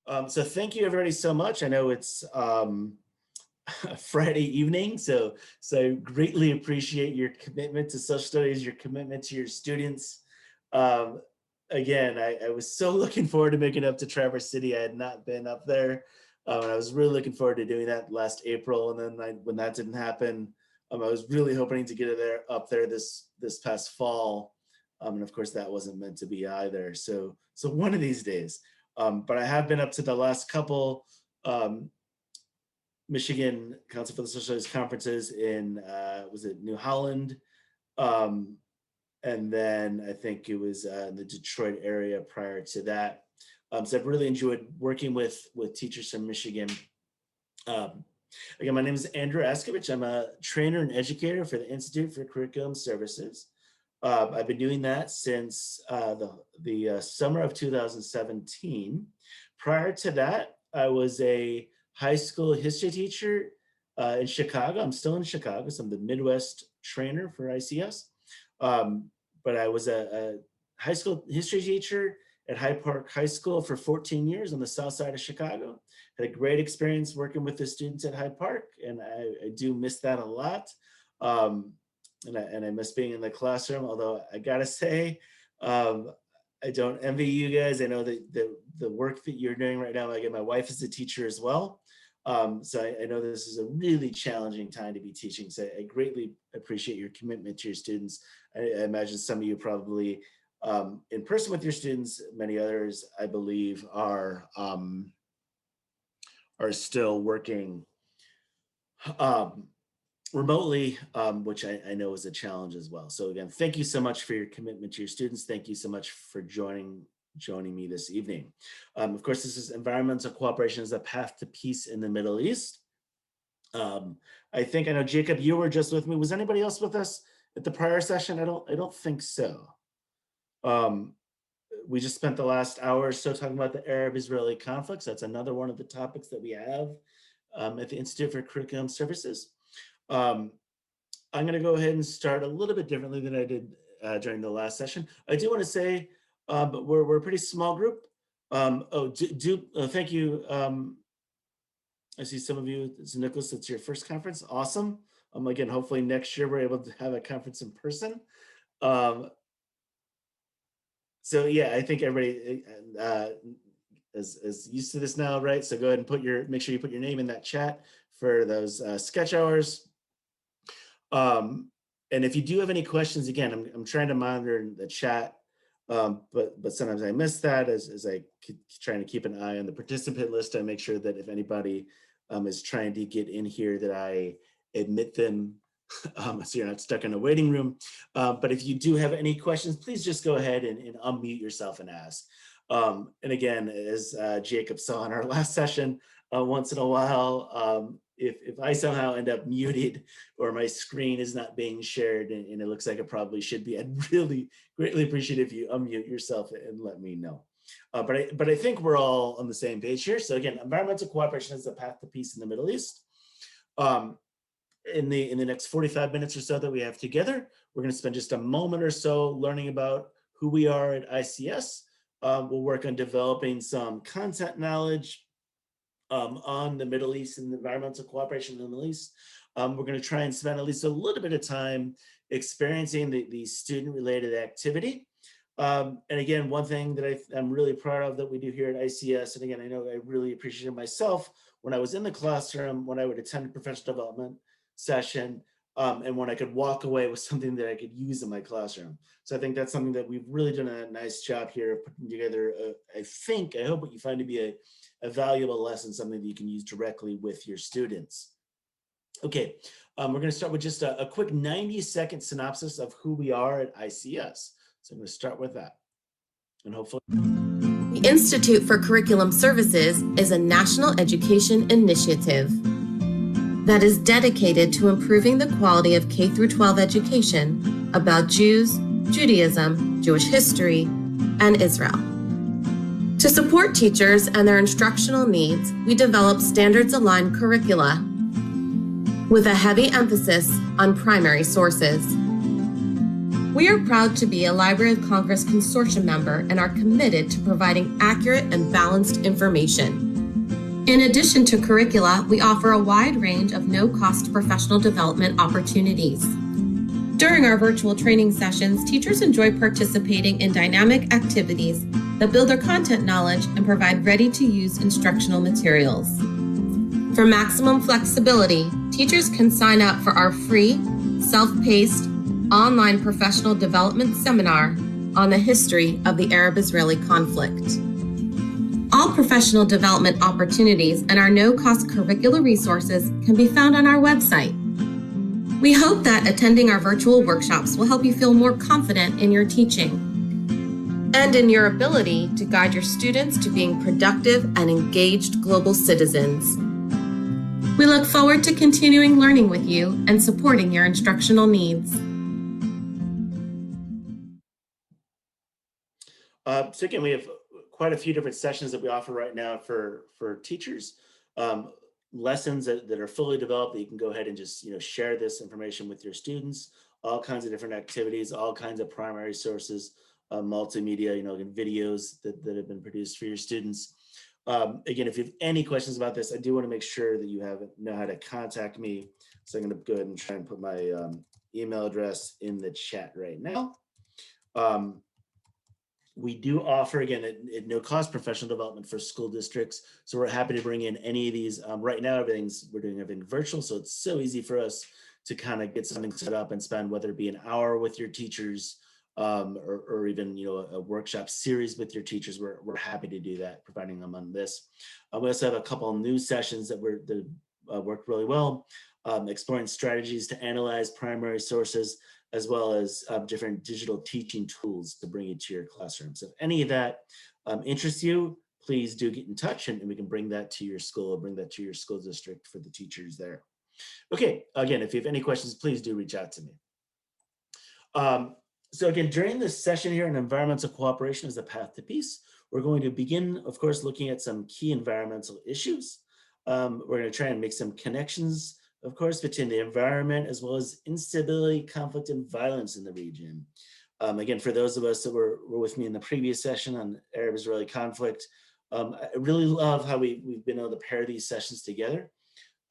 So thank you everybody so much. I know it's Friday evening, so greatly appreciate your commitment to social studies, your commitment to your students. Again, I was so looking forward to making it up to Traverse City. I had not been up there. And I was really looking forward to doing that last April. And then when that didn't happen, I was really hoping to get it up there this past fall. And of course that wasn't meant to be either. So one of these days. But I have been up to the last couple Michigan Council for the Social Studies conferences in, was it New Holland? And then I think it was in the Detroit area prior to that. So I've really enjoyed working with teachers from Michigan. Again, my name is Andrew Askovich. I'm a trainer and educator for the Institute for Curriculum Services. I've been doing that since the summer of 2017. Prior to that, I was a high school history teacher in Chicago. I'm still in Chicago, so I'm the Midwest trainer for ICS. But I was a high school history teacher at Hyde Park High School for 14 years on the south side of Chicago. Had a great experience working with the students at Hyde Park, and I do miss that a lot. And I miss being in the classroom, although I gotta say, I don't envy you guys. I know that the work that you're doing right now, again, my wife is a teacher as well. So I know this is a really challenging time to be teaching. So I greatly appreciate your commitment to your students. I imagine some of you probably in person with your students, many others, I believe, are still working remotely, which I know is a challenge as well. So again, thank you so much for your commitment to your students. Thank you so much for joining me this evening. Of course, this is Environmental Cooperation as a Path to Peace in the Middle East. I know, Jacob, you were just with me. Was anybody else with us at the prior session? I don't think so. We just spent the last hour or so talking about the Arab-Israeli conflicts. That's another one of the topics that we have at the Institute for Curriculum Services. I'm going to go ahead and start a little bit differently than I did during the last session. I do want to say, but we're a pretty small group. Thank you. I see some of you, it's Nicholas, it's your first conference. Awesome. Again, hopefully next year we're able to have a conference in person. So yeah, I think everybody is used to this now, right? So go ahead and make sure you put your name in that chat for those sketch hours. And if you do have any questions, again, I'm trying to monitor the chat, but sometimes I miss that as I trying to keep an eye on the participant list. I make sure that if anybody is trying to get in here, that I admit them, so you're not stuck in a waiting room. But if you do have any questions, please just go ahead and unmute yourself and ask. And again, as Jacob saw in our last session, once in a while, if I somehow end up muted or my screen is not being shared and it looks like it probably should be, I'd really greatly appreciate if you unmute yourself and let me know. But I think we're all on the same page here. So again, environmental cooperation is the path to peace in the Middle East. In the next 45 minutes or so that we have together, we're going to spend just a moment or so learning about who we are at ICS. We'll work on developing some content knowledge on the Middle East and environmental cooperation in the Middle East. We're going to try and spend at least a little bit of time experiencing the student-related activity. And again, one thing that I'm really proud of that we do here at ICS, and again, I know I really appreciated myself when I was in the classroom, when I would attend a professional development session, and when I could walk away with something that I could use in my classroom. So I think that's something that we've really done a nice job here of putting together, I hope what you find to be a valuable lesson, something that you can use directly with your students. Okay, we're going to start with just a quick 90-second synopsis of who we are at ICS. So I'm going to start with that. And hopefully. The Institute for Curriculum Services is a national education initiative that is dedicated to improving the quality of K-12 education about Jews, Judaism, Jewish history, and Israel. To support teachers and their instructional needs, we develop standards-aligned curricula with a heavy emphasis on primary sources. We are proud to be a Library of Congress Consortium member and are committed to providing accurate and balanced information. In addition to curricula, we offer a wide range of no-cost professional development opportunities. During our virtual training sessions, teachers enjoy participating in dynamic activities that build their content knowledge and provide ready-to-use instructional materials. For maximum flexibility, teachers can sign up for our free, self-paced, online professional development seminar on the history of the Arab-Israeli conflict. All professional development opportunities and our no-cost curricular resources can be found on our website. We hope that attending our virtual workshops will help you feel more confident in your teaching and in your ability to guide your students to being productive and engaged global citizens. We look forward to continuing learning with you and supporting your instructional needs. So again, we have quite a few different sessions that we offer right now for teachers. Lessons that are fully developed that you can go ahead and just share this information with your students. All kinds of different activities, all kinds of primary sources, multimedia, videos that have been produced for your students. Again, if you have any questions about this, I do want to make sure that you know how to contact me. So I'm going to go ahead and try and put my email address in the chat right now. We do offer, again, at no cost, professional development for school districts. So we're happy to bring in any of these. Right now, we're doing everything virtual. So it's so easy for us to kind of get something set up and spend, whether it be an hour with your teachers or even a workshop series with your teachers. We're happy to do that, providing them on this. We also have a couple of new sessions that worked really well, exploring strategies to analyze primary sources, as well as different digital teaching tools to bring it to your classroom. So if any of that interests you, please do get in touch and we can bring that to your school, bring that to your school district for the teachers there. Okay, again, if you have any questions, please do reach out to me. So again, during this session here on environmental cooperation as a path to peace, we're going to begin, of course, looking at some key environmental issues. We're going to try and make some connections, of course, between the environment as well as instability, conflict, and violence in the region. Again, for those of us that were with me in the previous session on Arab-Israeli conflict, I really love how we've been able to pair these sessions together.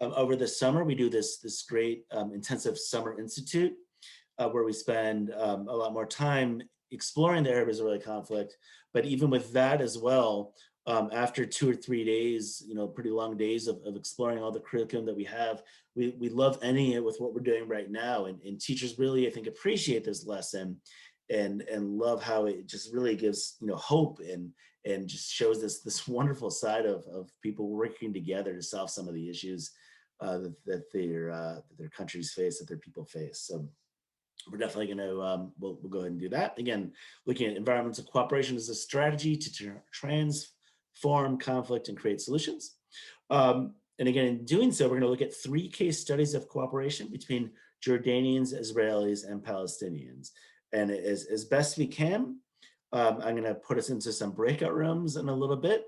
Over the summer, we do this great intensive summer institute where we spend a lot more time exploring the Arab-Israeli conflict. But even with that as well, after 2 or 3 days, pretty long days of exploring all the curriculum that we have, we love ending it with what we're doing right now. And teachers really, I think, appreciate this lesson and love how it just really gives, hope and just shows this wonderful side of people working together to solve some of the issues that their countries face, that their people face. So we're definitely going to, we'll go ahead and do that. Again, looking at environmental cooperation as a strategy to transform conflict and create solutions. And again, in doing so, we're going to look at 3 case studies of cooperation between Jordanians, Israelis, and Palestinians. And as best we can, I'm going to put us into some breakout rooms in a little bit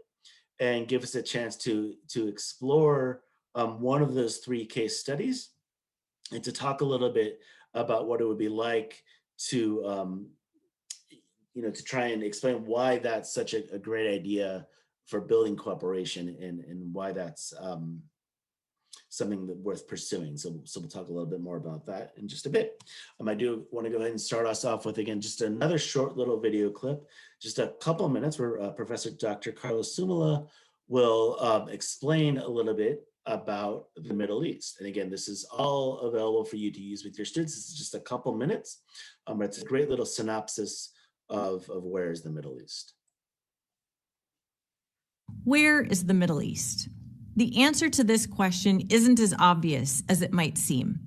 and give us a chance to explore one of those 3 case studies and to talk a little bit about what it would be like to, to try and explain why that's such a great idea for building cooperation and why that's something that worth pursuing. So we'll talk a little bit more about that in just a bit. I do want to go ahead and start us off with, again, just another short little video clip, just a couple of minutes where Professor Dr. Carlos Sumala will explain a little bit about the Middle East. And again, this is all available for you to use with your students. This is just a couple minutes, but it's a great little synopsis of where is the Middle East. Where is the Middle East? The answer to this question isn't as obvious as it might seem.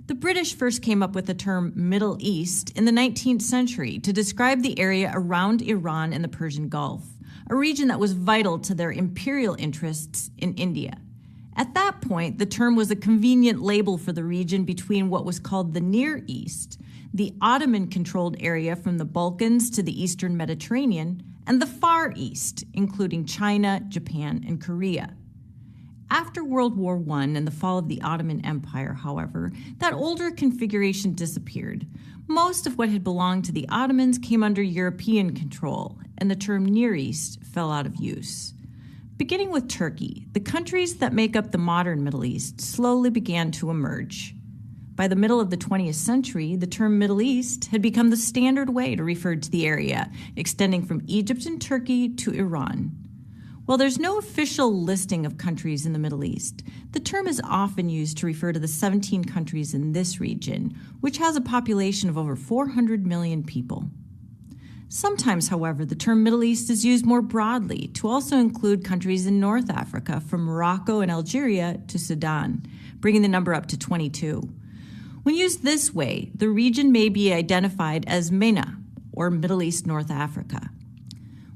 The British first came up with the term Middle East in the 19th century to describe the area around Iran and the Persian Gulf, a region that was vital to their imperial interests in India. At that point, the term was a convenient label for the region between what was called the Near East, the Ottoman-controlled area from the Balkans to the Eastern Mediterranean, and the Far East, including China, Japan, and Korea. After World War I and the fall of the Ottoman Empire, however, that older configuration disappeared. Most of what had belonged to the Ottomans came under European control, and the term Near East fell out of use. Beginning with Turkey, the countries that make up the modern Middle East slowly began to emerge. By the middle of the 20th century, the term Middle East had become the standard way to refer to the area, extending from Egypt and Turkey to Iran. While there's no official listing of countries in the Middle East, the term is often used to refer to the 17 countries in this region, which has a population of over 400 million people. Sometimes, however, the term Middle East is used more broadly to also include countries in North Africa, from Morocco and Algeria to Sudan, bringing the number up to 22. When used this way, the region may be identified as MENA, or Middle East North Africa.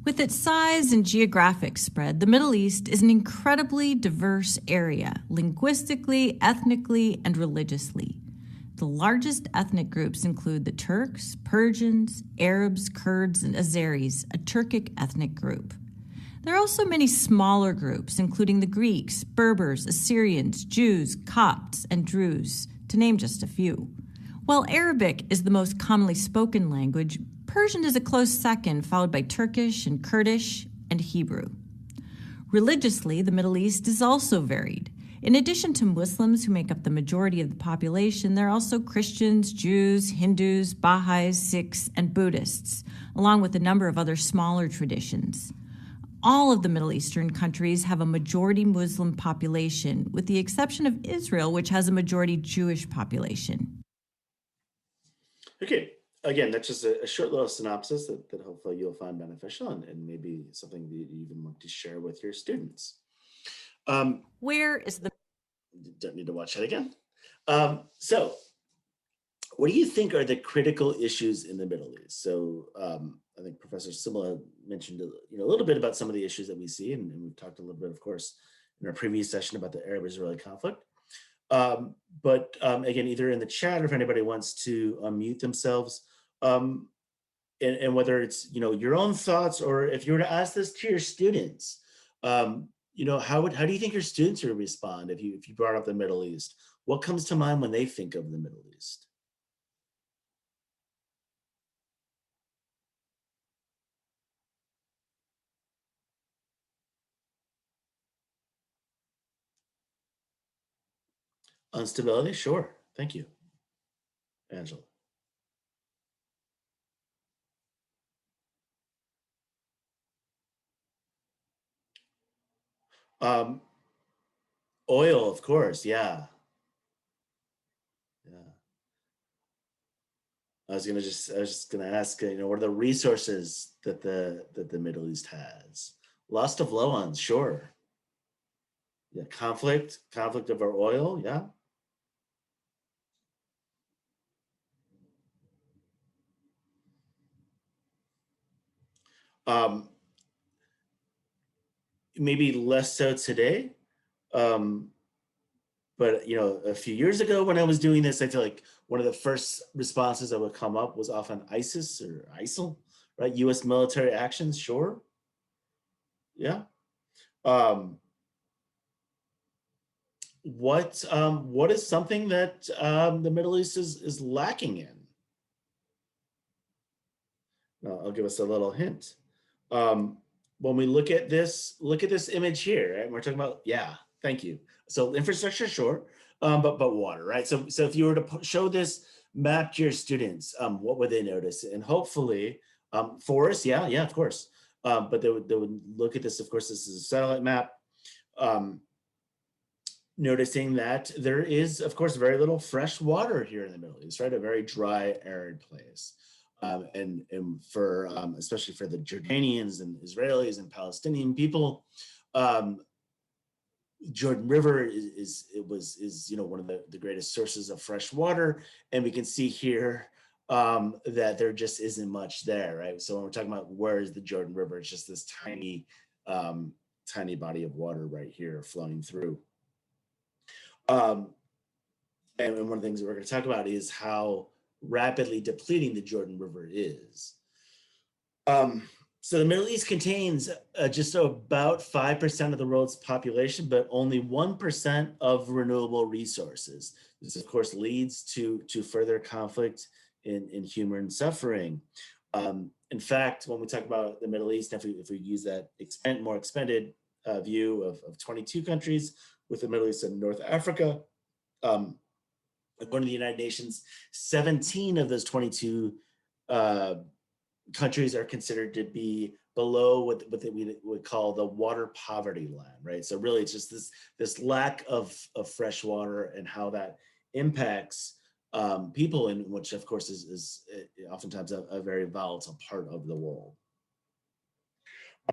With its size and geographic spread, the Middle East is an incredibly diverse area, linguistically, ethnically, and religiously. The largest ethnic groups include the Turks, Persians, Arabs, Kurds, and Azeris, a Turkic ethnic group. There are also many smaller groups, including the Greeks, Berbers, Assyrians, Jews, Copts, and Druze, to name just a few. While Arabic is the most commonly spoken language, Persian is a close second, followed by Turkish and Kurdish and Hebrew. Religiously, the Middle East is also varied. In addition to Muslims, who make up the majority of the population, there are also Christians, Jews, Hindus, Baha'is, Sikhs, and Buddhists, along with a number of other smaller traditions. All of the Middle Eastern countries have a majority Muslim population, with the exception of Israel, which has a majority Jewish population. Okay, again, that's just a short little synopsis that hopefully you'll find beneficial and maybe something that you even want to share with your students. Where is the... Don't need to watch that again. So what do you think are the critical issues in the Middle East? So I think Professor Simula mentioned a little bit about some of the issues that we see, and we've talked a little bit, of course, in our previous session about the Arab-Israeli conflict. But again, either in the chat or if anybody wants to unmute themselves, and whether it's your own thoughts, or if you were to ask this to your students, how do you think your students would respond if you brought up the Middle East? What comes to mind when they think of the Middle East? Instability, sure. Thank you, Angela. Oil, of course, yeah. Yeah. I was just gonna ask, what are the resources that the Middle East has? Lust of Loans, sure. Yeah, conflict over oil, yeah. Um, Maybe less so today. But a few years ago when I was doing this, I feel like one of the first responses that would come up was often ISIS or ISIL, right? U.S. military actions, sure. Yeah. What is something that the Middle East is lacking in? I'll give us a little hint. When we look at this image here, right? We're talking about, yeah, thank you. So infrastructure, sure, but water, right? So if you were to show this map to your students, what would they notice? And hopefully, forests, yeah, of course. But they would look at this. Of course, this is a satellite map. Noticing that there is, of course, very little fresh water here in the Middle East, right? A very dry, arid place. And for especially for the Jordanians and Israelis and Palestinian people, Jordan River is one of the greatest sources of fresh water, and we can see here that there just isn't much there, right? So when we're talking about where is the Jordan River, it's just this tiny body of water right here flowing through. And one of the things that we're going to talk about is how rapidly depleting the Jordan River is. So the Middle East contains just about 5% of the world's population, but only 1% of renewable resources. This, of course, leads to further conflict in human suffering. In fact, when we talk about the Middle East, if we use that more expanded view of 22 countries with the Middle East and North Africa, according to the United Nations, 17 of those 22 countries are considered to be below what we would call the water poverty line, right? So really, it's just this lack of fresh water and how that impacts people, in which, of course, is oftentimes a very volatile part of the world.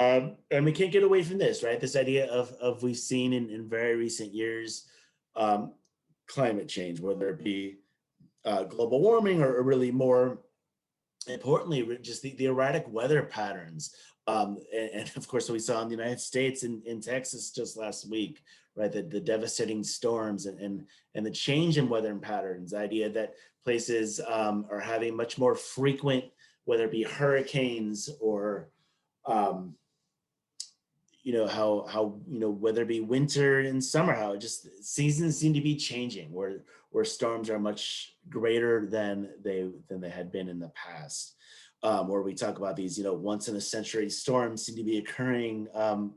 And we can't get away from this, right? This idea of we've seen in very recent years climate change, whether it be global warming or really more importantly, just the erratic weather patterns. And of course, we saw in the United States in Texas just last week, right? The devastating storms and the change in weather patterns, the idea that places are having much more frequent, whether it be hurricanes or, how whether it be winter and summer, how just seasons seem to be changing, where storms are much greater than they had been in the past. Where we talk about these, once in a century storms seem to be occurring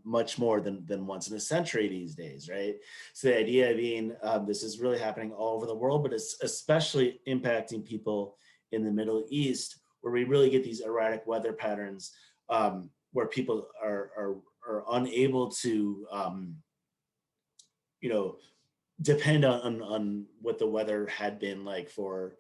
much more than once in a century these days, right? So the idea being this is really happening all over the world, but it's especially impacting people in the Middle East, where we really get these erratic weather patterns, where people are unable to, depend on what the weather had been like for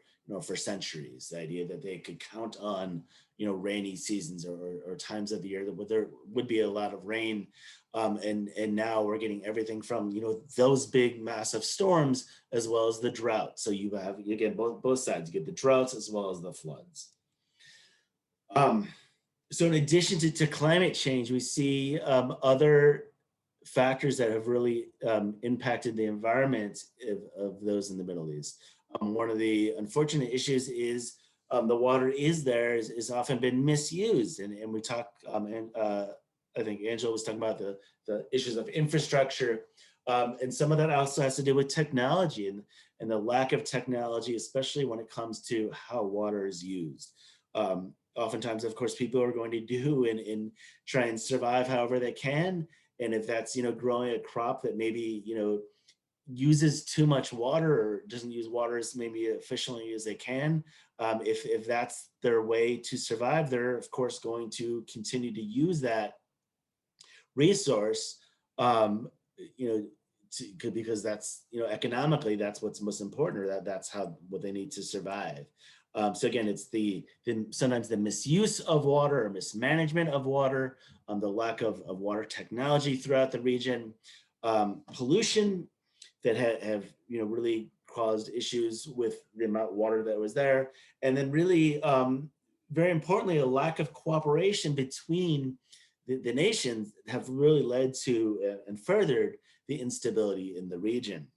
centuries. The idea that they could count on rainy seasons or times of the year that there would be a lot of rain, and now we're getting everything from those big massive storms as well as the drought. So you have, again, both sides. You get the droughts as well as the floods. So in addition to climate change, we see other factors that have really impacted the environment of those in the Middle East. One of the unfortunate issues is the water is often been misused. And we talk, I think Angela was talking about the issues of infrastructure. And some of that also has to do with technology and the lack of technology, especially when it comes to how water is used. Oftentimes, of course, people are going to do and try and survive however they can. And if that's, growing a crop that maybe, uses too much water or doesn't use water as maybe efficiently as they can, if that's their way to survive, they're, of course, going to continue to use that resource, because that's, economically, that's what's most important, or that's what they need to survive. So again, it's sometimes the misuse of water or mismanagement of water, the lack of water technology throughout the region, pollution that have really caused issues with the amount of water that was there, and then really, very importantly, a lack of cooperation between the nations have really led to and furthered the instability in the region.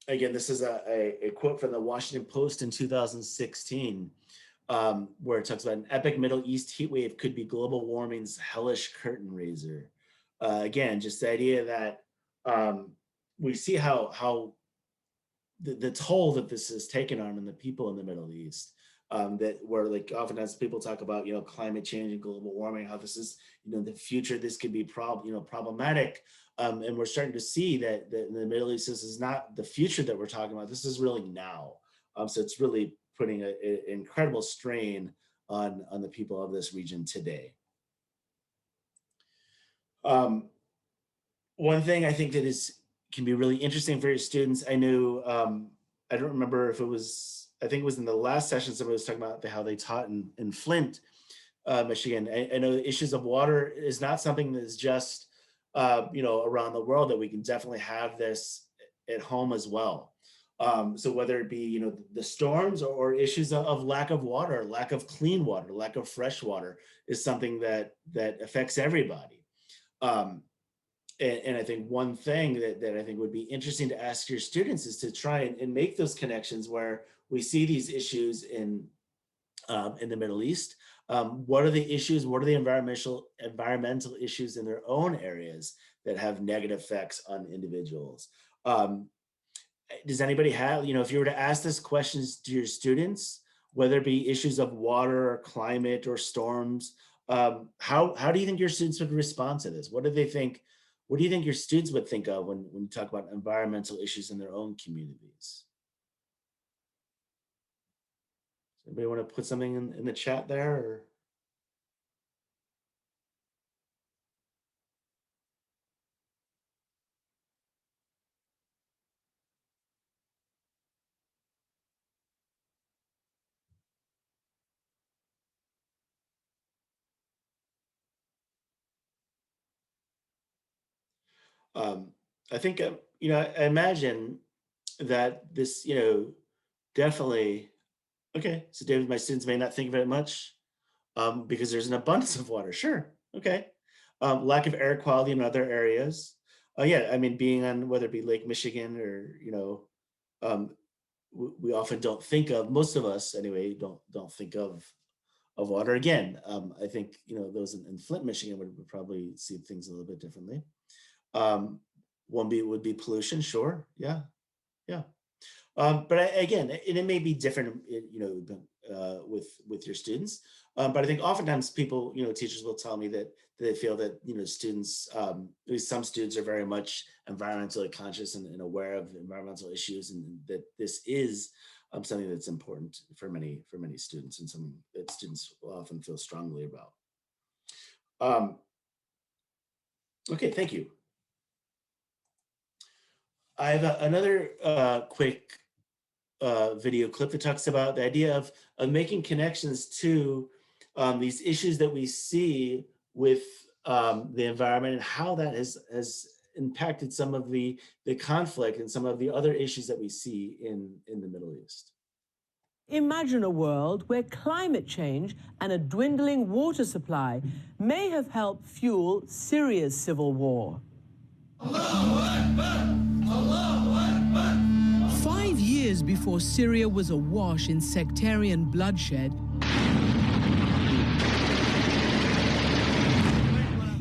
Again, this is a quote from the Washington Post in 2016, where it talks about an epic Middle East heat wave could be global warming's hellish curtain raiser. Again, just the idea that we see how the toll that this has taken on the people in the Middle East, that where, like, oftentimes people talk about climate change and global warming, how this is the future, this could be problematic. And we're starting to see that in the Middle East, this is not the future that we're talking about. This is really now. So it's really putting an incredible strain on the people of this region today. One thing I think that can be really interesting for your students, I know, I don't remember if it was, I think it was in the last session, somebody was talking about how they taught in Flint, Michigan. I know the issues of water is not something that is just around the world, that we can definitely have this at home as well. So whether it be, the storms or issues of lack of water, lack of clean water, lack of fresh water is something that affects everybody. And I think one thing that I think would be interesting to ask your students is to try and make those connections where we see these issues in in the Middle East. What are the issues? What are the environmental issues in their own areas that have negative effects on individuals? Does anybody have, if you were to ask this questions to your students, whether it be issues of water or climate or storms, how do you think your students would respond to this? What do they think? What do you think your students would think of when you talk about environmental issues in their own communities? Anybody want to put something in the chat there? Or? I think, I imagine that this, definitely, okay. So David, my students may not think of it much because there's an abundance of water. Sure. Okay. Lack of air quality in other areas. Yeah. I mean, being on whether it be Lake Michigan or, um, we often don't think of, most of us anyway, don't think of water. Again, I think, those in Flint, Michigan would probably see things a little bit differently. One would be pollution. Sure. Yeah. Yeah. But again, and it may be different, with your students. But I think oftentimes people, teachers will tell me that they feel that, students, at least some students are very much environmentally conscious and aware of environmental issues, and that this is something that's important for many students, and something that students will often feel strongly about. Okay, thank you. I have another quick video clip that talks about the idea of making connections to these issues that we see with the environment, and how that has impacted some of the conflict and some of the other issues that we see in the Middle East. Imagine a world where climate change and a dwindling water supply may have helped fuel Syria's civil war. Allahu Akbar! Allahu Akbar! 5 years before Syria was awash in sectarian bloodshed,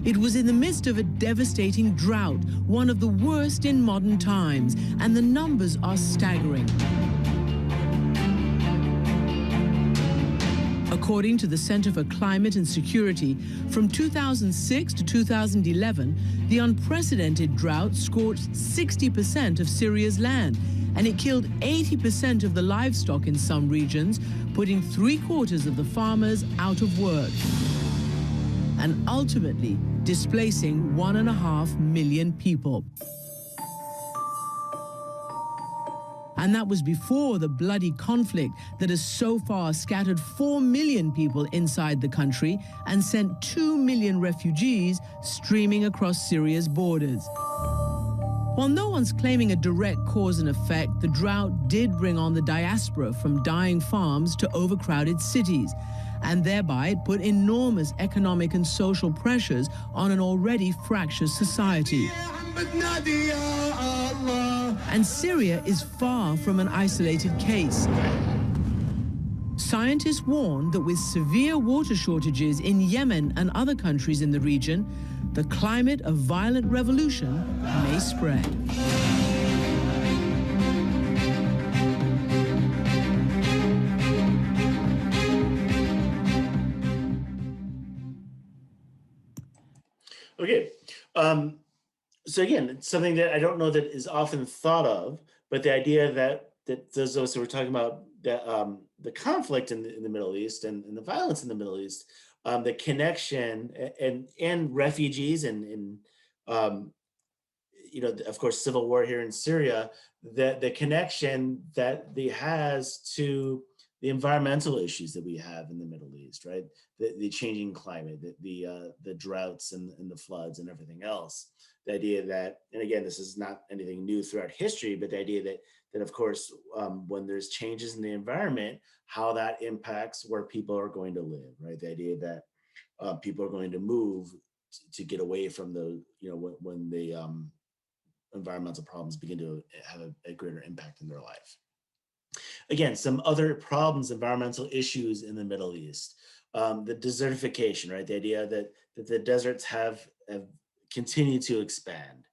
it was in the midst of a devastating drought, one of the worst in modern times, and the numbers are staggering. According to the Center for Climate and Security, from 2006 to 2011, the unprecedented drought scorched 60% of Syria's land, and it killed 80% of the livestock in some regions, putting 3/4 of the farmers out of work, and ultimately displacing 1.5 million people. And that was before the bloody conflict that has so far scattered 4 million people inside the country and sent 2 million refugees streaming across Syria's borders. While no one's claiming a direct cause and effect, the drought did bring on the diaspora from dying farms to overcrowded cities, and thereby it put enormous economic and social pressures on an already fractious society. And Syria is far from an isolated case. Scientists warn that with severe water shortages in Yemen and other countries in the region, the climate of violent revolution may spread. Okay. So again, it's something that I don't know that is often thought of, but the idea that those of us who were talking about the conflict in the Middle East and the violence in the Middle East, the connection and refugees and of course, civil war here in Syria, the connection that it has to the environmental issues that we have in the Middle East, right? The changing climate, the droughts and the floods and everything else. The idea that, and again, this is not anything new throughout history, but the idea that of course, when there's changes in the environment, how that impacts where people are going to live, right? The idea that people are going to move to get away from when the environmental problems begin to have a greater impact in their life. again, some other problems, environmental issues in the Middle East. The desertification, right? The idea that the deserts have continued to expand.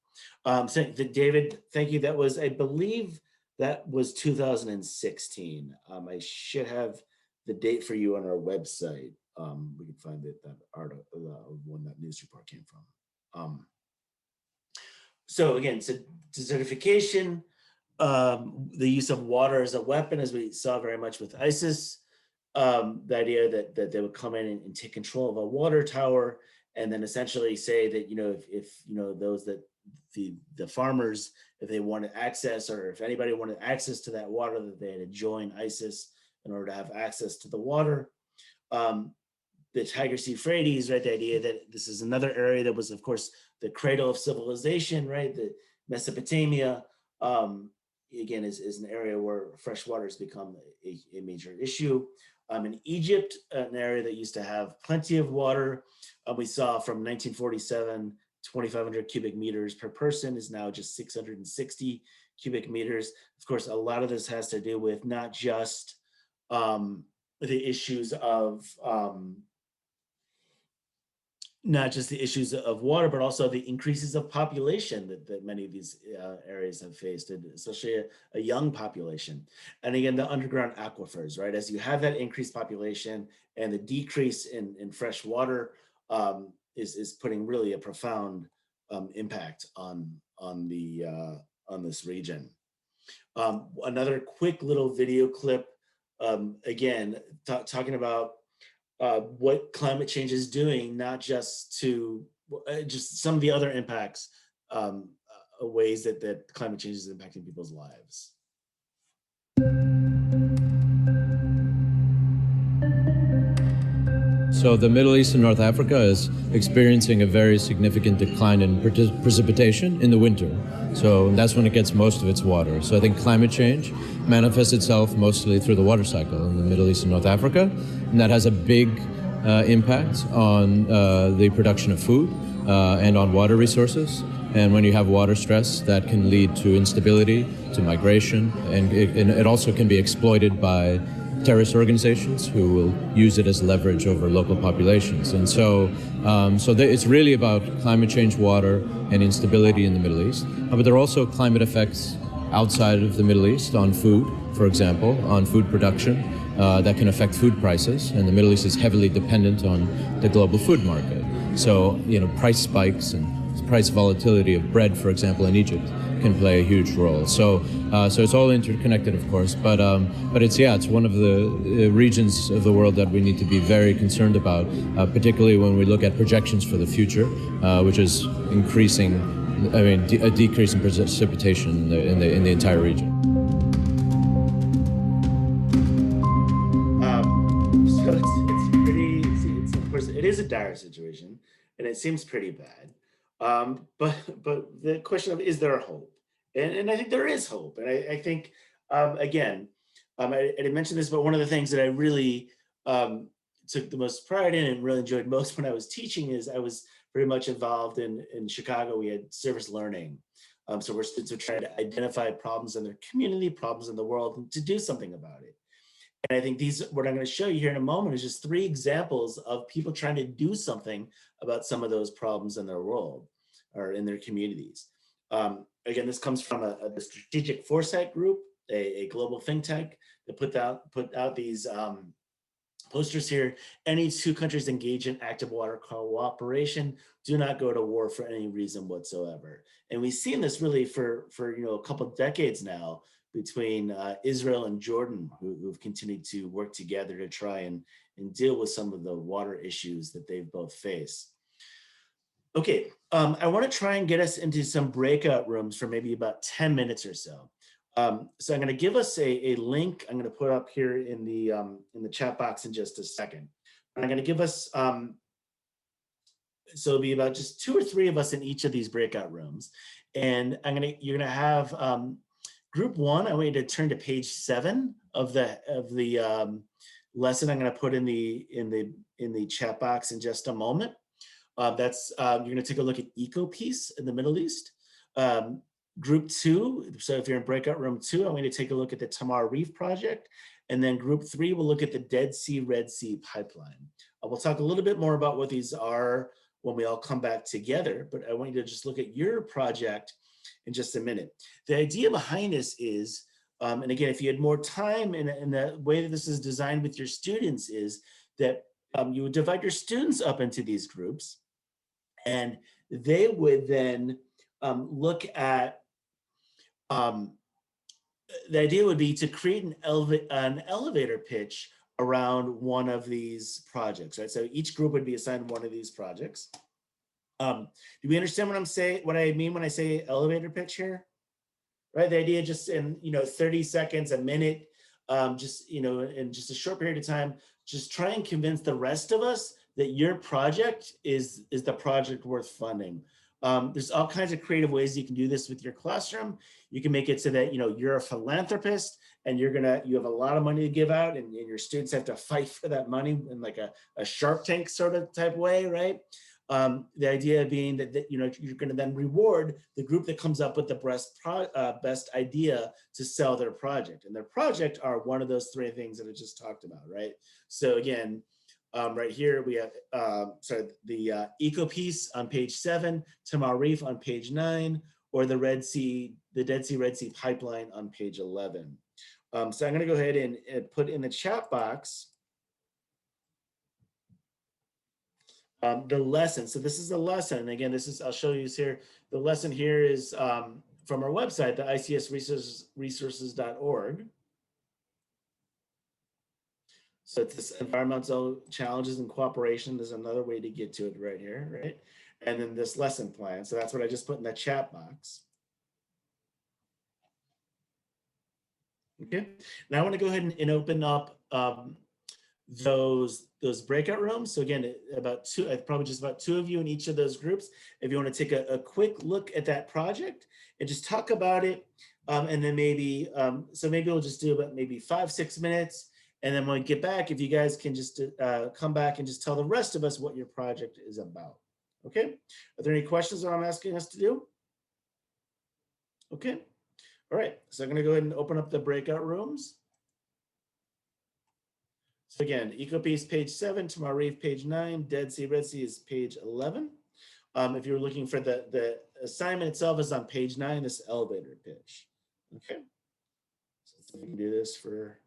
So David, thank you. That was, I believe, that was 2016. I should have the date for you on our website. We can find it, that article, when that news report came from. So again, so desertification, the use of water as a weapon, as we saw very much with ISIS, the idea that they would come in and take control of a water tower, and then essentially say that, if those that the farmers, if they wanted access, or if anybody wanted access to that water, that they had to join ISIS in order to have access to the water. The Tigris-Euphrates, right? The idea that this is another area that was, of course, the cradle of civilization, right? The Mesopotamia, again, is an area where fresh water has become a major issue. In Egypt, an area that used to have plenty of water, we saw from 1947, 2,500 cubic meters per person is now just 660 cubic meters. Of course, a lot of this has to do with not just the issues of water, but also the increases of population that many of these areas have faced, especially a young population. And again, the underground aquifers, right? As you have that increased population and the decrease in fresh water, is putting really a profound impact on this region. Another quick little video clip, again, talking about what climate change is doing, not just to just some of the other impacts, ways that climate change is impacting people's lives. So the Middle East and North Africa is experiencing a very significant decline in precipitation in the winter. So that's when it gets most of its water. So I think climate change manifests itself mostly through the water cycle in the Middle East and North Africa. And that has a big impact on the production of food and on water resources. And when you have water stress, that can lead to instability, to migration, and it also can be exploited by terrorist organizations who will use it as leverage over local populations. And so it's really about climate change, water, and instability in the Middle East. But there are also climate effects outside of the Middle East on food, for example, on food production, that can affect food prices. And the Middle East is heavily dependent on the global food market. So, price spikes and price volatility of bread, for example, in Egypt, can play a huge role. So it's all interconnected, of course, but it's one of the regions of the world that we need to be very concerned about, particularly when we look at projections for the future, which is increasing. A decrease in precipitation in the entire region. So it's pretty. It's of course it is a dire situation, and it seems pretty bad. But the question of, is there hope? And I think there is hope. And I think, again, I didn't mention this, but one of the things that I really took the most pride in and really enjoyed most when I was teaching is I was very much involved in Chicago. We had service learning. So we're students were trying to identify problems in their community, problems in the world, and to do something about it. And I think what I'm going to show you here in a moment is just 3 examples of people trying to do something about some of those problems in their world or in their communities. Again, this comes from the Strategic Foresight Group, a global think tank that put out these posters here. Any 2 countries engage in active water cooperation do not go to war for any reason whatsoever. And we've seen this really for a couple of decades now between Israel and Jordan, who've continued to work together to try and deal with some of the water issues that they've both faced. Okay, I want to try and get us into some breakout rooms for maybe about 10 minutes or so. So I'm going to give us a link. I'm going to put up here in the chat box in just a second. I'm going to give us so it'll be about just 2 or 3 of us in each of these breakout rooms, and you're going to have group 1. I want you to turn to page 7 of the lesson. I'm going to put in the chat box in just a moment. You're going to take a look at eco peace in the Middle East. Group 2, so if you're in breakout room 2, I'm going to take a look at the Tamar Reef project. And then group 3 will look at the Dead Sea, Red Sea pipeline. We'll talk a little bit more about what these are when we all come back together, but I want you to just look at your project in just a minute. The idea behind this is, and again, if you had more time, and the way that this is designed with your students is that you would divide your students up into these groups, and they would then look at, the idea would be to create an elevator pitch around one of these projects, right? So each group would be assigned one of these projects. Do we understand what I'm saying, what I mean when I say elevator pitch here? Right, the idea just in 30 seconds, a minute, just in just a short period of time, just try and convince the rest of us that your project is the project worth funding. There's all kinds of creative ways you can do this with your classroom. You can make it so that you're a philanthropist and you have a lot of money to give out, and your students have to fight for that money in like a Shark Tank sort of type way, right? The idea being that you're going to then reward the group that comes up with the best idea to sell their project, and their project are one of those three things that I just talked about, right? So again, right here we have the eco piece on page 7, Tamar Reef on page 9, or the Dead Sea Red Sea pipeline on page 11. So I'm going to go ahead and put in the chat box the lesson. So this is the lesson. And again, I'll show you here. The lesson here is from our website, the icsresources.org. So it's this environmental challenges and cooperation. There's another way to get to it right here, right? And then this lesson plan. So that's what I just put in the chat box. Okay. Now I want to go ahead and open up those breakout rooms. So again, probably just about 2 of you in each of those groups. If you want to take a quick look at that project and just talk about it, and then maybe we'll just do about maybe 5-6 minutes, and then when we get back, if you guys can just come back and just tell the rest of us what your project is about. Okay. Are there any questions that I'm asking us to do? Okay. All right. So I'm going to go ahead and open up the breakout rooms. So again, EcoPiece page 7, Tamar Reef page 9, Dead Sea Red Sea is page 11. If you're looking for the assignment itself is on page 9, this elevator pitch. Okay, so we can do this for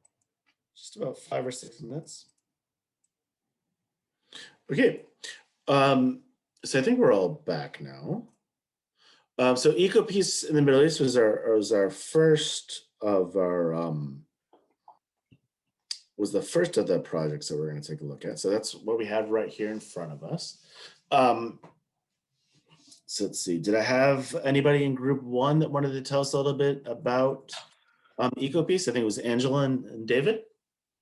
just about 5 or 6 minutes. Okay, so I think we're all back now. So EcoPiece in the Middle East was our first of our was the first of the projects that we're going to take a look at. So that's what we have right here in front of us. So let's see, did I have anybody in group 1 that wanted to tell us a little bit about EcoPiece? I think it was Angela and David.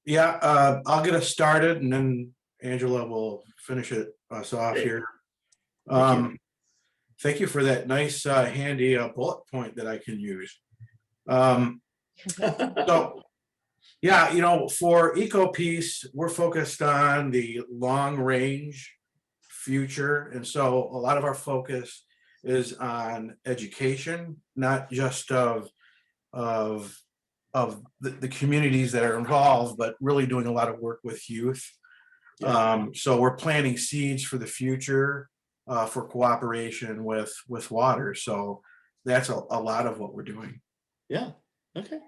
Yeah, I'll get us started and then Angela will finish us off here. Thank you for that nice handy bullet point that I can use. So yeah, for EcoPiece, we're focused on the long range future. And so a lot of our focus is on education, not just of the communities that are involved, but really doing a lot of work with youth. So we're planting seeds for the future for cooperation with water. So that's a lot of what we're doing. Yeah, okay.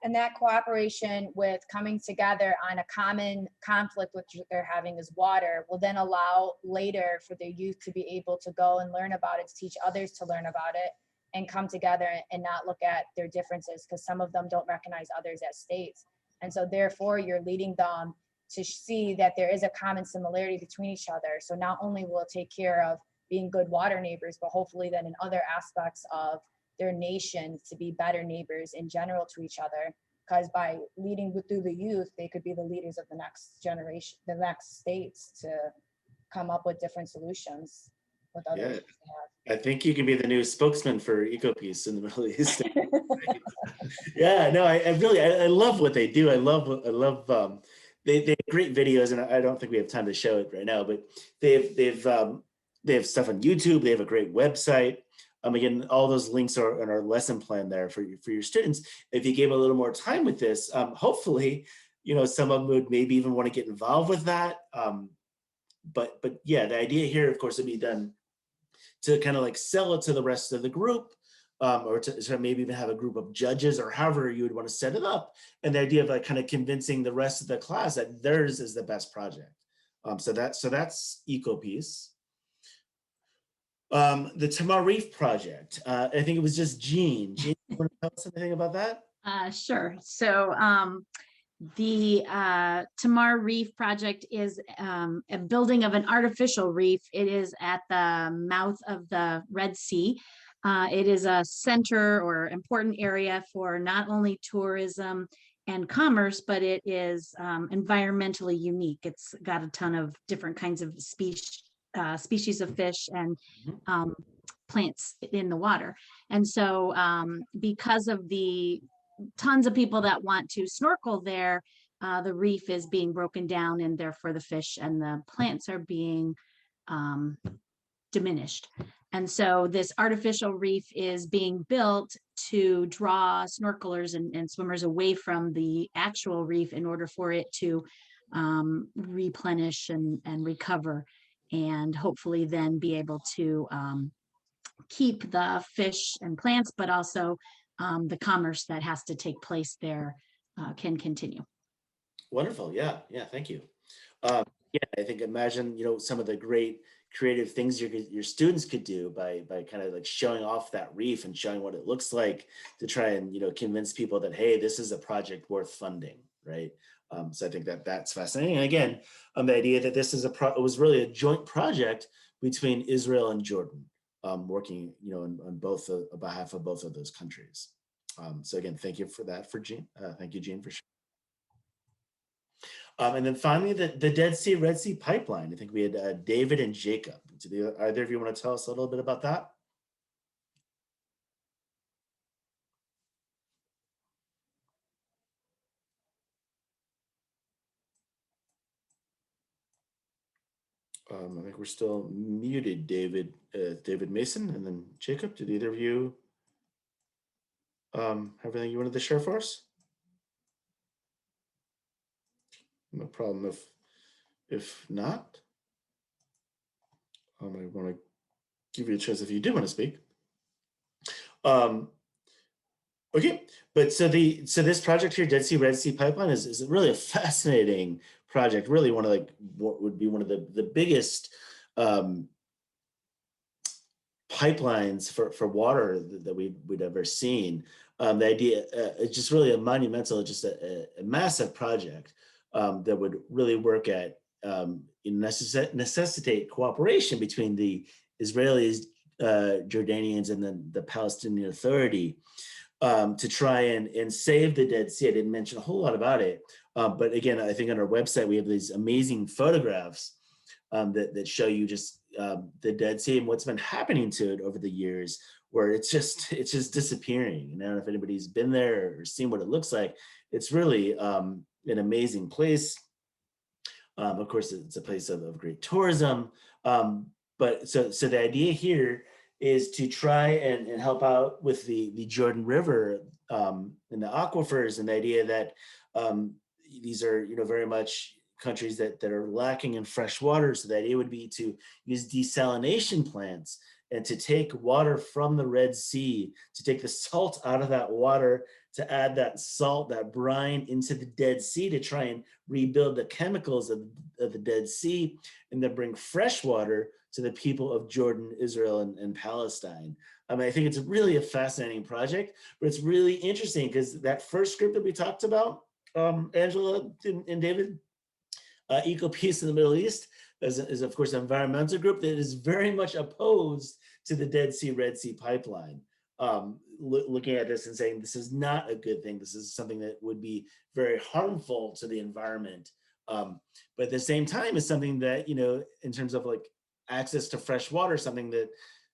And that cooperation with coming together on a common conflict which they're having is water will then allow later for the youth to be able to go and learn about it, to teach others to learn about it, and come together and not look at their differences, because some of them don't recognize others as states. And so therefore you're leading them to see that there is a common similarity between each other. So not only will it take care of being good water neighbors, but hopefully then in other aspects of their nation to be better neighbors in general to each other, because by leading through the youth, they could be the leaders of the next generation, the next states, to come up with different solutions with others. I think you can be the new spokesman for EcoPiece in the Middle East. Yeah, no, I love what they do. I love they have great videos, and I don't think we have time to show it right now, but they have stuff on YouTube. They have a great website. Again, all those links are in our lesson plan there for your students. If you gave a little more time with this, hopefully, some of them would maybe even want to get involved with that. But yeah, the idea here, of course, would be done to kind of like sell it to the rest of the group, or to maybe even have a group of judges or however you would want to set it up. And the idea of like kind of convincing the rest of the class that theirs is the best project. So that's EcoPeace. The Tamar Reef project. I think it was just Jean. Jean, you want to tell us anything about that? Sure. So the Tamar Reef project is a building of an artificial reef. It is at the mouth of the Red Sea. It is a center or important area for not only tourism and commerce, but it is environmentally unique. It's got a ton of different kinds of species of fish and plants in the water. And so because of the tons of people that want to snorkel there, the reef is being broken down, and therefore the fish and the plants are being diminished. And so this artificial reef is being built to draw snorkelers and swimmers away from the actual reef in order for it to replenish and recover, and hopefully then be able to keep the fish and plants, but also the commerce that has to take place there can continue. Wonderful. Yeah. Thank you. Yeah, I think imagine some of the great creative things your students could do by kind of like showing off that reef and showing what it looks like to try and convince people that, hey, this is a project worth funding, right? So I think that's fascinating. And again, the idea that this is it was really a joint project between Israel and Jordan, working on both on behalf of both of those countries. So again, thank you for that, Jean. Thank you, Jean, for sharing. And then finally, the Dead Sea, Red Sea pipeline. I think we had David and Jacob. Do either of you want to tell us a little bit about that? I think we're still muted, David. David Mason, and then Jacob. Did either of you have anything you wanted to share for us? No problem if not. I want to give you a chance if you do want to speak. Okay, but so this project here, Dead Sea, Red Sea pipeline, is really a fascinating project. Really, one of what would be one of the biggest pipelines for water that we'd ever seen. The idea, it's just really a monumental, just a massive project that would really work at necessitate cooperation between the Israelis, Jordanians, and then the Palestinian Authority to try and save the Dead Sea. I didn't mention a whole lot about it, but again, I think on our website we have these amazing photographs that show you just the Dead Sea and what's been happening to it over the years, where it's just disappearing. And I don't know if anybody's been there or seen what it looks like. It's really an amazing place. Of course, it's a place of great tourism. But so the idea here is to try and help out with the Jordan River and the aquifers, and the idea that these are very much countries that are lacking in fresh water. So the idea would be to use desalination plants and to take water from the Red Sea, to take the salt out of that water, to add that salt, that brine into the Dead Sea to try and rebuild the chemicals of the Dead Sea, and then bring fresh water to the people of Jordan, Israel, and Palestine. I mean, I think it's really a fascinating project, but it's really interesting because that first group that we talked about, Angela and David, EcoPeace in the Middle East, is of course an environmental group that is very much opposed to the Dead Sea, Red Sea pipeline. Looking at this and saying this is not a good thing. This is something that would be very harmful to the environment. But at the same time, it's something that, in terms of like access to fresh water, something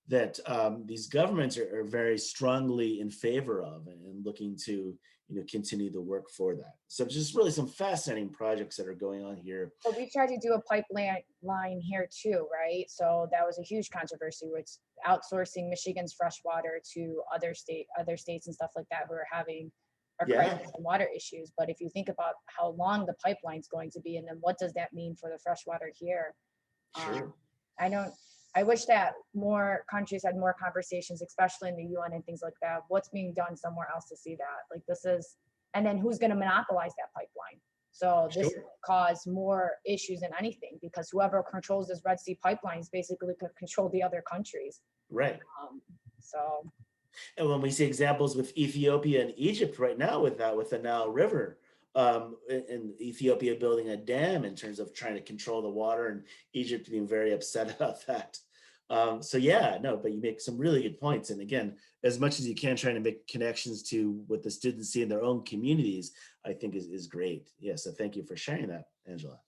that these governments are very strongly in favor of and looking to, continue the work for that. So just really some fascinating projects that are going on here. But we tried to do a pipeline line here too, right? So that was a huge controversy with outsourcing Michigan's fresh water to other states and stuff like that who are having our crisis and water issues. But if you think about how long the pipeline's going to be, and then what does that mean for the fresh water here? Sure. I wish that more countries had more conversations, especially in the UN and things like that. What's being done somewhere else to see that? Like this is, and then who's going to monopolize that pipeline? So this cause more issues than anything, because whoever controls this Red Sea pipelines basically could control the other countries. Right. So. And when we see examples with Ethiopia and Egypt right now with the Nile River, and Ethiopia building a dam in terms of trying to control the water, and Egypt being very upset about that. So yeah, no, but you make some really good points. And again, as much as you can, trying to make connections to what the students see in their own communities, I think is great. Yeah, so thank you for sharing that, Angela.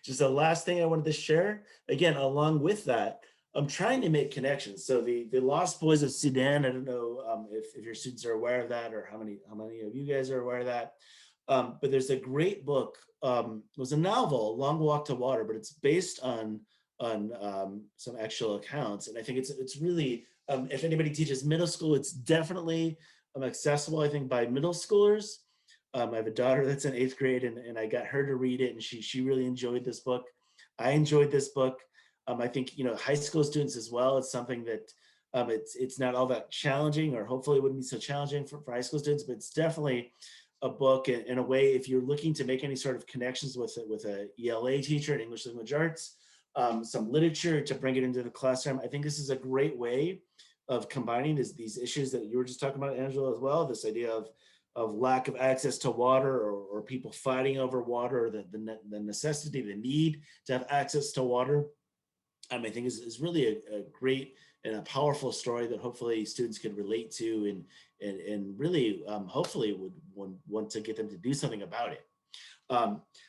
Just the last thing I wanted to share, again, along with that, I'm trying to make connections. So the Lost Boys of Sudan, I don't know if your students are aware of that, or how many of you guys are aware of that. But there's a great book. It was a novel, Long Walk to Water, but it's based on some actual accounts. And I think it's really, if anybody teaches middle school, it's definitely accessible, I think, by middle schoolers. I have a daughter that's in 8th grade, and I got her to read it, and she really enjoyed this book. I enjoyed this book. I think, high school students as well, it's something that it's not all that challenging, or hopefully it wouldn't be so challenging for high school students, but it's definitely a book in a way, if you're looking to make any sort of connections with a ELA teacher in English Language Arts, some literature to bring it into the classroom. I think this is a great way of combining these issues that you were just talking about, Angela, as well, this idea of lack of access to water, or people fighting over water, or the necessity, the need to have access to water. I think is really a great and a powerful story that hopefully students could relate to, and really hopefully would want to get them to do something about it.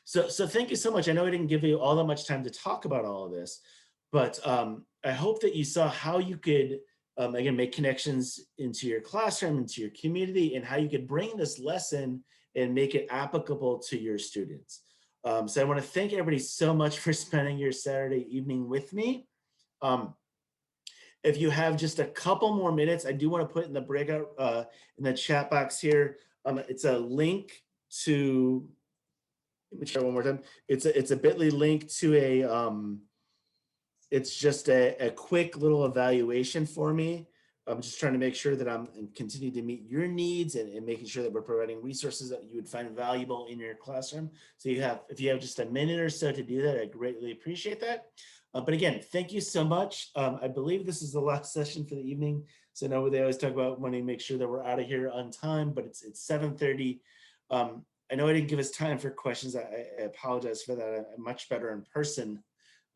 So thank you so much. I know I didn't give you all that much time to talk about all of this, but I hope that you saw how you could again make connections into your classroom, into your community, and how you could bring this lesson and make it applicable to your students. So I want to thank everybody so much for spending your Saturday evening with me. If you have just a couple more minutes, I do want to put in the breakout in the chat box here. It's a link to, let me try one more time. It's a bit.ly link to it's just a quick little evaluation for me. I'm just trying to make sure that I'm continuing to meet your needs, and making sure that we're providing resources that you would find valuable in your classroom. So if you have just a minute or so to do that, I greatly appreciate that. But again, thank you so much. I believe this is the last session for the evening. So I know they always talk about wanting to make sure that we're out of here on time, but it's 7:30. I know I didn't give us time for questions. I apologize for that. I'm much better in person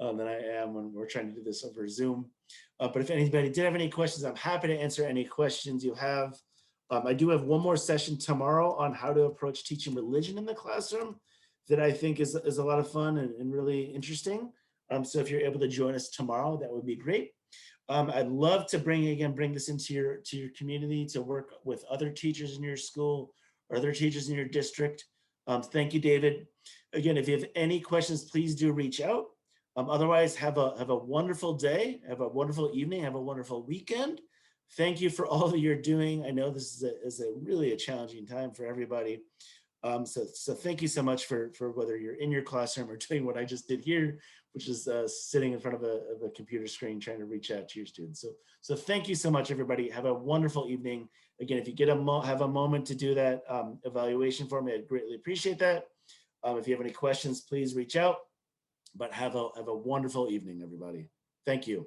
than I am when we're trying to do this over Zoom. But if anybody did have any questions, I'm happy to answer any questions you have. I do have one more session tomorrow on how to approach teaching religion in the classroom that I think is a lot of fun and really interesting. So if you're able to join us tomorrow, that would be great. I'd love to bring this into your community, to work with other teachers in your school or other teachers in your district. Thank you, David. Again, if you have any questions, please do reach out. Otherwise, have a wonderful day, have a wonderful evening, have a wonderful weekend. Thank you for all that you're doing. I know this is really a challenging time for everybody. So thank you so much for whether you're in your classroom or doing what I just did here, which is sitting in front of a computer screen trying to reach out to your students. So thank you so much, everybody. Have a wonderful evening. Again, if you have a moment to do that evaluation for me, I'd greatly appreciate that. If you have any questions, please reach out. But have a wonderful evening, everybody. Thank you.